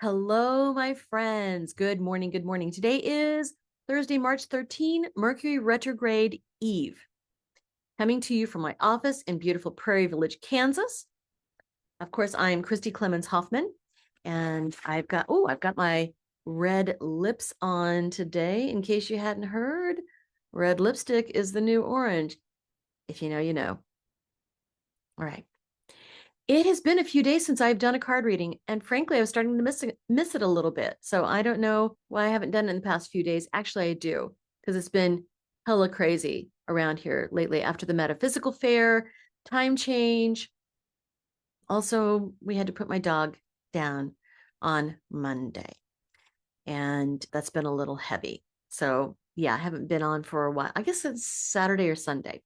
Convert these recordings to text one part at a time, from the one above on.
Hello, my friends. Good morning. Good morning. Today is Thursday, March 13, Mercury Retrograde Eve. Coming to you from my office in beautiful Prairie Village, Kansas. Of course, I'm Christy Clemens Hoffman, and I've got my red lips on today. In case you hadn't heard, red lipstick is the new orange. If you know, you know. All right. It has been a few days since I've done a card reading, and frankly, I was starting to miss it a little bit. So I don't know why I haven't done it in the past few days. Actually, I do, because it's been hella crazy around here lately after the metaphysical fair, time change. Also, we had to put my dog down on Monday, and that's been a little heavy. So yeah, I haven't been on for a while. I guess it's Saturday or Sunday.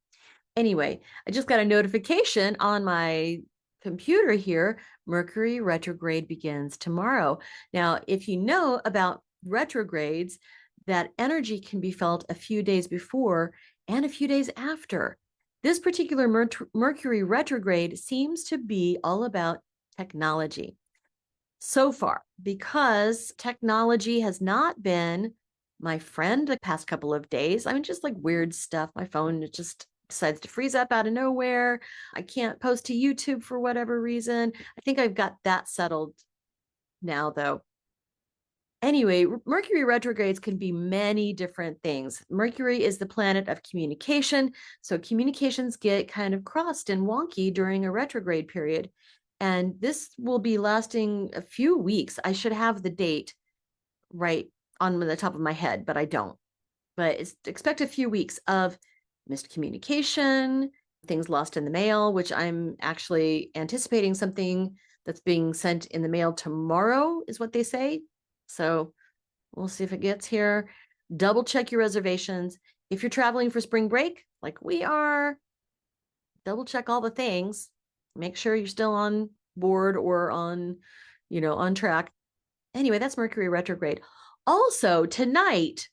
Anyway, I just got a notification on my computer here. Mercury retrograde begins tomorrow. Now, if you know about retrogrades, that energy can be felt a few days before and a few days after. This particular Mercury retrograde seems to be all about technology so far, because technology has not been my friend the past couple of days. I mean, just like weird stuff. My phone just decides to freeze up out of nowhere. I can't post to YouTube for whatever reason. I think I've got that settled now, though. Anyway, Mercury retrogrades can be many different things. Mercury is the planet of communication. So communications get kind of crossed and wonky during a retrograde period. And this will be lasting a few weeks. I should have the date right on the top of my head, but I don't. But expect a few weeks of missed communication, things lost in the mail, which I'm actually anticipating something that's being sent in the mail tomorrow, is what they say. So we'll see if it gets here. Double check your reservations. If you're traveling for spring break, like we are, double check all the things. Make sure you're still on board or on track. Anyway, that's Mercury retrograde. Also, tonight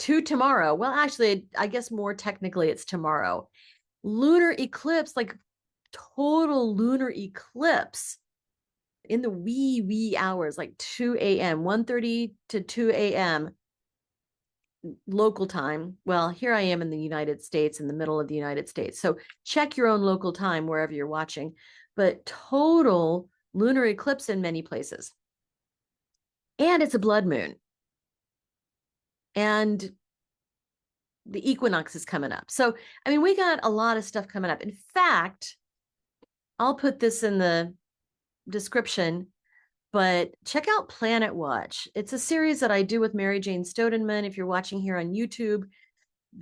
to tomorrow, well, actually, I guess more technically it's tomorrow. Lunar eclipse, like total lunar eclipse in the wee hours, like 2 a.m., 1:30 to 2 a.m. local time. Well, here I am in the United States, in the middle of the United States. So check your own local time wherever you're watching. But total lunar eclipse in many places. And it's a blood moon. And the equinox is coming up. So, I mean, we got a lot of stuff coming up. In fact, I'll put this in the description, but check out Planet Watch. It's a series that I do with Mary Jane Stodenman. If you're watching here on YouTube,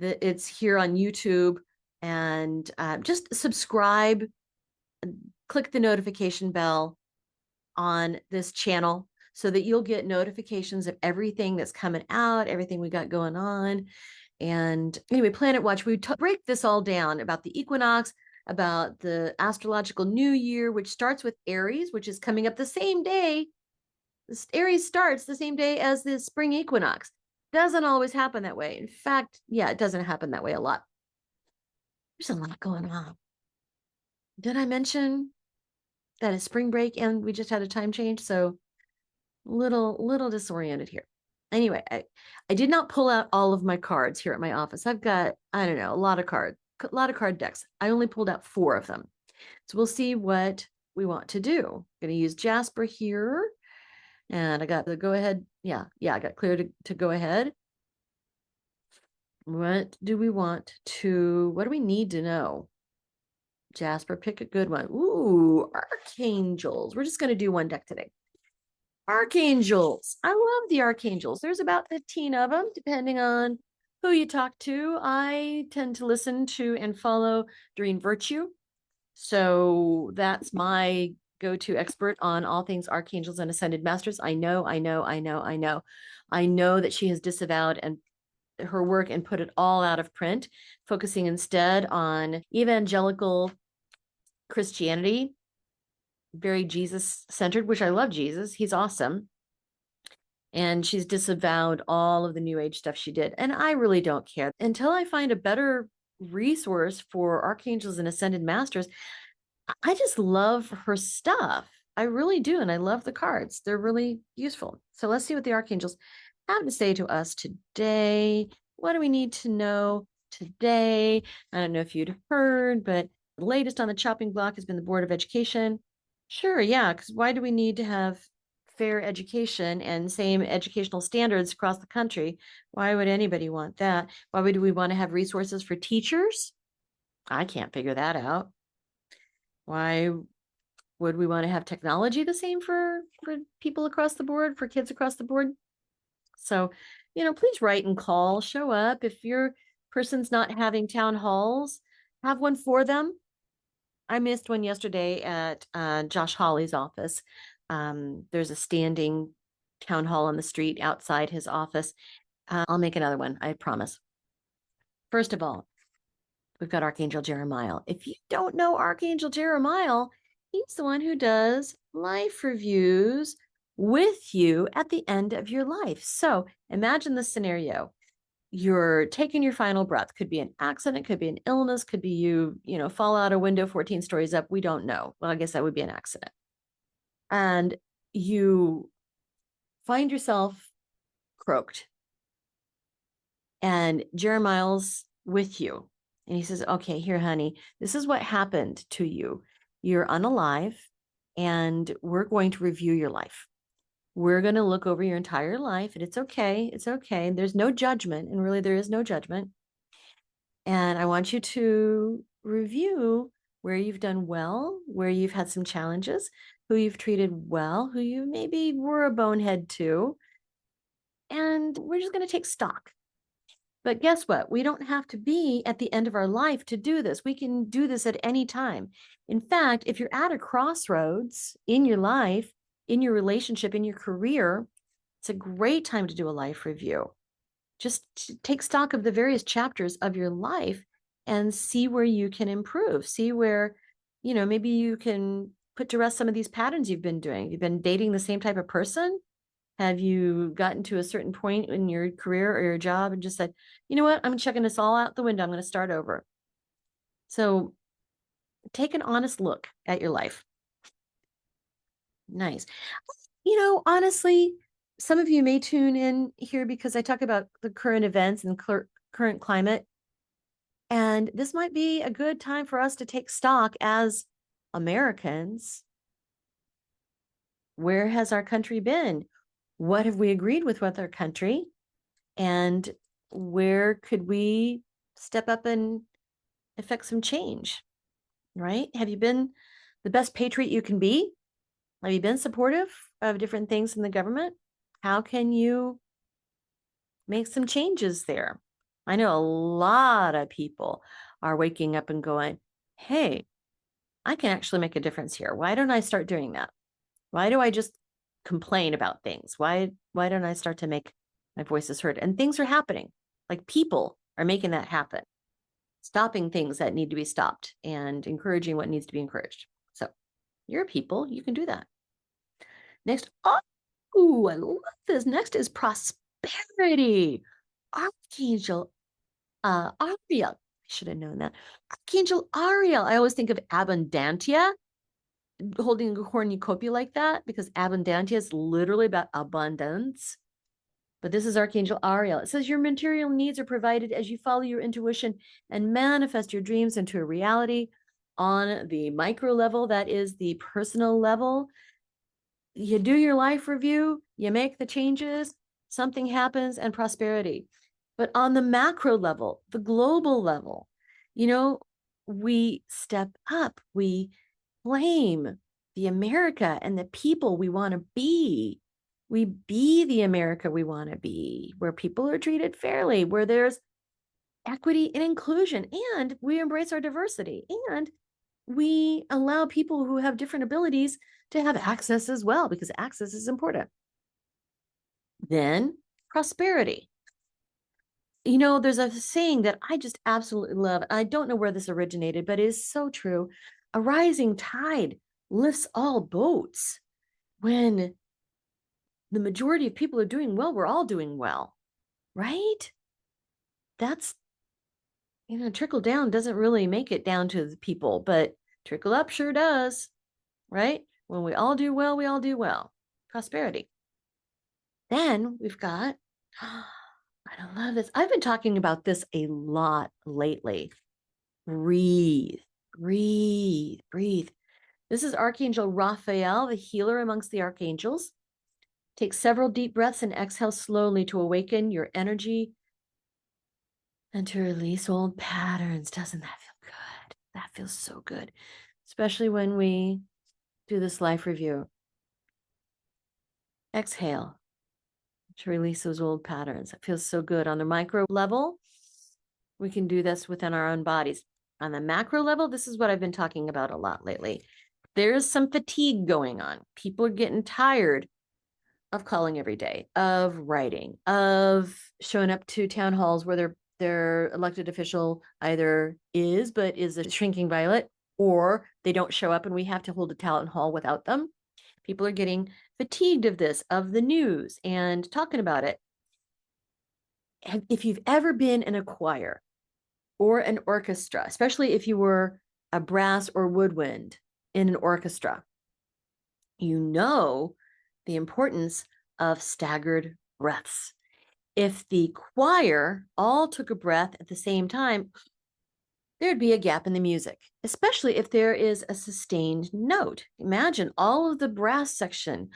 it's here on YouTube. And just subscribe, click the notification bell on this channel so that you'll get notifications of everything that's coming out, everything we got going on. And anyway, Planet Watch, we break this all down about the equinox, about the astrological new year, which starts with Aries, which is coming up the same day. Aries starts the same day as the spring equinox. Doesn't always happen that way. In fact, yeah, it doesn't happen that way a lot. There's a lot going on. Did I mention that it's spring break and we just had a time change? So little disoriented here. Anyway, I did not pull out all of my cards here at my office. I've got, I don't know, a lot of card decks. I only pulled out 4 of them. So we'll see what we want to do. I'm going to use Jasper here. And I got the go ahead. Yeah, I got clear to go ahead. What do we need to know? Jasper, pick a good one. Ooh, Archangels. We're just going to do one deck today. Archangels. I love the Archangels. There's about 15 of them, depending on who you talk to. I tend to listen to and follow Doreen Virtue. So that's my go-to expert on all things Archangels and Ascended Masters. I know that she has disavowed and her work and put it all out of print, focusing instead on evangelical Christianity, very Jesus-centered, which I love Jesus. He's awesome. And she's disavowed all of the New Age stuff she did. And I really don't care. Until I find a better resource for Archangels and Ascended Masters, I just love her stuff. I really do. And I love the cards. They're really useful. So let's see what the archangels have to say to us today. What do we need to know today? I don't know if you'd heard, but the latest on the chopping block has been the Board of Education. Sure, yeah, because why do we need to have fair education and same educational standards across the country? Why would anybody want that? Why would we want to have resources for teachers? I can't figure that out. Why would we want to have technology the same for people across the board, for kids across the board? So, please write and call, show up. If your person's not having town halls, have one for them. I missed one yesterday at Josh Hawley's office. There's a standing town hall on the street outside his office. I'll make another one, I promise. First of all, we've got Archangel Jeremiah. If you don't know Archangel Jeremiah, he's the one who does life reviews with you at the end of your life. So imagine the scenario. You're taking your final breath. Could be an accident, could be an illness, could be you fall out a window 14 stories up. We don't know. Well, I guess that would be an accident. And you find yourself croaked. And Jeremiah's with you. And he says, okay, here, honey, this is what happened to you. You're unalive, and we're going to review your life. We're going to look over your entire life, and it's okay. It's okay. There's no judgment, and really there is no judgment. And I want you to review where you've done well, where you've had some challenges, who you've treated well, who you maybe were a bonehead to. And we're just going to take stock. But guess what? We don't have to be at the end of our life to do this. We can do this at any time. In fact, if you're at a crossroads in your life, in your relationship, in your career, it's a great time to do a life review. Just take stock of the various chapters of your life and see where you can improve. See where, maybe you can put to rest some of these patterns you've been doing. You've been dating the same type of person. Have you gotten to a certain point in your career or your job and just said, you know what, I'm checking this all out the window. I'm going to start over. So take an honest look at your life. Nice. Honestly, some of you may tune in here because I talk about the current events and current climate. And this might be a good time for us to take stock as Americans. Where has our country been? What have we agreed with our country? And where could we step up and affect some change, right? Have you been the best patriot you can be? Have you been supportive of different things in the government? How can you make some changes there? I know a lot of people are waking up and going, hey, I can actually make a difference here. Why don't I start doing that? Why do I just complain about things? Why don't I start to make my voices heard? And things are happening. Like people are making that happen, stopping things that need to be stopped and encouraging what needs to be encouraged. So you're people, you can do that. Next, I love this. Next is prosperity. Archangel Ariel. I should have known that. Archangel Ariel. I always think of abundantia, holding a cornucopia like that, because abundantia is literally about abundance. But this is Archangel Ariel. It says your material needs are provided as you follow your intuition and manifest your dreams into a reality on the micro level. That is the personal level. You do your life review, you make the changes, something happens, and prosperity. But on the macro level, the global level, we step up, we claim the America and the people we want to be. We be the America we want to be, where people are treated fairly, where there's equity and inclusion, and we embrace our diversity, and we allow people who have different abilities to have access as well, because access is important. Then prosperity. There's a saying that I just absolutely love. I don't know where this originated, but it is so true. A rising tide lifts all boats. When the majority of people are doing well, we're all doing well, right? That's, trickle down doesn't really make it down to the people, but trickle up sure does, right? When we all do well, we all do well. Prosperity. Then we've got, I love this. I've been talking about this a lot lately. Breathe, breathe, breathe. This is Archangel Raphael, the healer amongst the archangels. Take several deep breaths and exhale slowly to awaken your energy and to release old patterns. Doesn't that feel good? That feels so good, especially when we do this life review. Exhale to release those old patterns. It feels so good. On the micro level, we can do this within our own bodies. On the macro level, this is what I've been talking about a lot lately. There's some fatigue going on. People are getting tired of calling every day, of writing, of showing up to town halls where their elected official either is a shrinking violet, or they don't show up and we have to hold a town hall without them. People are getting fatigued of this, of the news and talking about it. And if you've ever been in a choir or an orchestra, especially if you were a brass or woodwind in an orchestra, you know the importance of staggered breaths. If the choir all took a breath at the same time, there'd be a gap in the music, especially if there is a sustained note. Imagine all of the brass section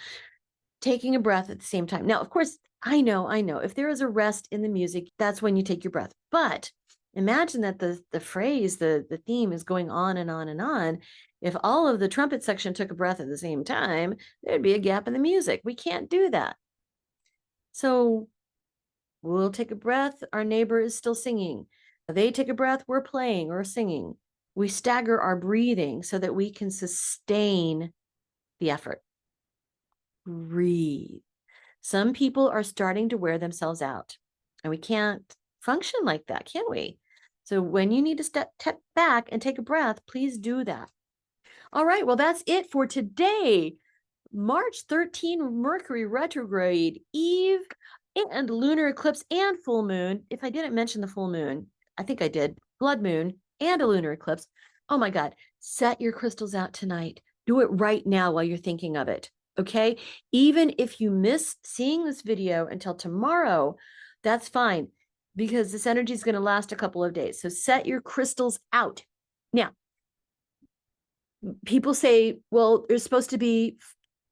taking a breath at the same time. Now, of course, I know, if there is a rest in the music, that's when you take your breath. But imagine that the phrase, the theme is going on and on and on. If all of the trumpet section took a breath at the same time, there'd be a gap in the music. We can't do that. So we'll take a breath. Our neighbor is still singing. They take a breath. We're playing or singing. We stagger our breathing so that we can sustain the effort. Breathe. Some people are starting to wear themselves out, and we can't function like that, can we? So when you need to step back and take a breath, please do that. All right, well, that's it for today. March 13, Mercury Retrograde, Eve, and Lunar Eclipse and full moon. If I didn't mention the full moon, I think I did. Blood moon and a lunar eclipse. Oh my God, set your crystals out tonight. Do it right now while you're thinking of it. Okay. Even if you miss seeing this video until tomorrow, that's fine because this energy is going to last a couple of days. So set your crystals out. Now, people say, well, it's supposed to be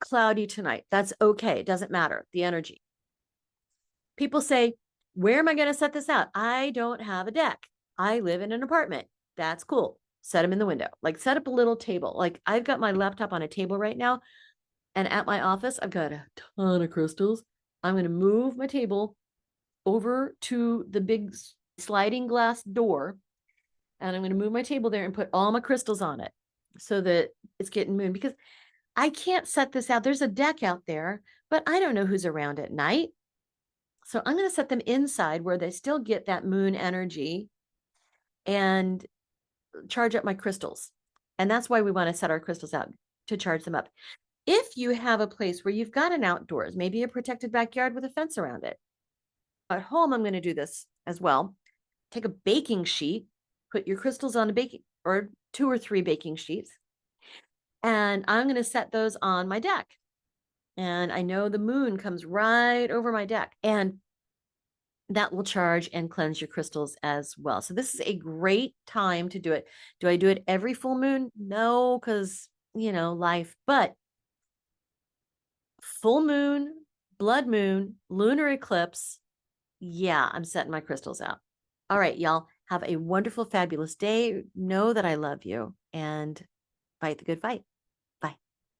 cloudy tonight. That's okay. It doesn't matter. The energy. People say, where am I going to set this out? I don't have a deck. I live in an apartment. That's cool. Set them in the window. Like set up a little table. Like I've got my laptop on a table right now. And at my office, I've got a ton of crystals. I'm going to move my table over to the big sliding glass door. And I'm going to move my table there and put all my crystals on it so that it's getting moon. Because I can't set this out. There's a deck out there, but I don't know who's around at night. So I'm going to set them inside where they still get that moon energy and charge up my crystals. And that's why we want to set our crystals out, to charge them up. If you have a place where you've got an outdoors, maybe a protected backyard with a fence around it. At home, I'm going to do this as well. Take a baking sheet, put your crystals on a baking, or 2 or 3 baking sheets. And I'm going to set those on my deck. And I know the moon comes right over my deck. And that will charge and cleanse your crystals as well. So this is a great time to do it. Do I do it every full moon? No, because, life. But full moon, blood moon, lunar eclipse, yeah, I'm setting my crystals out. All right, y'all, have a wonderful, fabulous day. Know that I love you and fight the good fight.